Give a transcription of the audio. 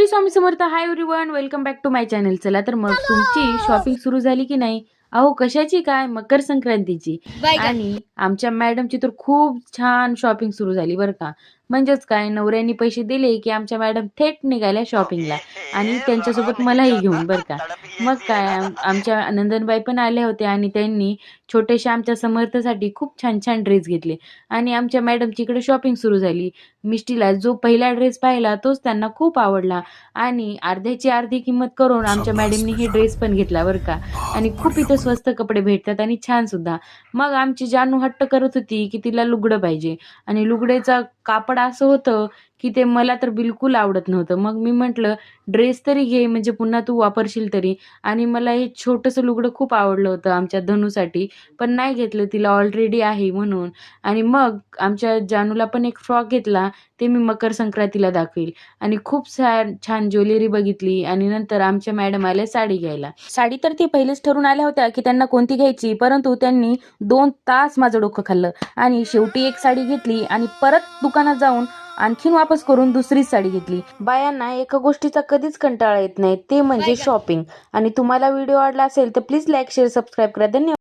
Shri Swami Samarth. Hi everyone, welcome back to my channel. चला तर मग तुमची शॉपिंग सुरू झाली की नाही? अहो कशाची काय, मकर संक्रांतीची. आणि आमच्या मॅडमची तर खूप छान शॉपिंग सुरू झाली बरं का. म्हणजेच काय, नवऱ्यांनी पैसे दिले की आमच्या मॅडम थेट निघाल्या शॉपिंगला आणि त्यांच्यासोबत मलाही घेऊन बरं का. मग काय, आमच्या नंदनबाई पण आल्या होत्या आणि त्यांनी छोटेशा आमच्या समर्थसाठी खूप छान छान ड्रेस घेतले आणि आमच्या मॅडमची इकडे शॉपिंग सुरू झाली. मिष्टीला जो पहिला ड्रेस पाहिला तोच त्यांना खूप आवडला आणि अर्ध्याची अर्धी किंमत करून आमच्या मॅडमनी हे ड्रेस पण घेतला बरं का. आणि खूप इथं स्वस्त कपडे भेटतात आणि छान सुद्धा. मग आमची जानू हट्ट करत होती की तिला लुगडं पाहिजे आणि लुगडेचं कापड असं होतं की ते मला तर बिलकुल आवडत नव्हतं. मग मी म्हटलं, ड्रेस तरी घे म्हणजे पुन्हा तू वापरशील तरी. आणि मला हे छोटंसं लुगडं खूप आवडलं होतं आमच्या धनूसाठी, पण नाही घेतलं, तिला ऑलरेडी आहे म्हणून. आणि मग आमच्या जानूला पण एक फ्रॉक घेतला, ते मी मकर संक्रांतीला दाखवेल. आणि खूप छान छान ज्वेलरी बघितली आणि नंतर आमच्या मॅडम आल्या साडी घ्यायला. साडी तर ती पहिलेच ठरून आल्या होत्या की त्यांना कोणती घ्यायची, परंतु त्यांनी 2 तास माझं डोकं खाल्लं आणि शेवटी एक साडी घेतली आणि परत दुकानात जाऊन आणखीन वापस करून दुसरीच साडी घेतली. बायांना एका गोष्टीचा कधीच कंटाळा येत नाही, ते म्हणजे शॉपिंग. आणि तुम्हाला व्हिडिओ आवडला असेल तर प्लीज लाईक, शेअर, सबस्क्राईब करा. धन्यवाद.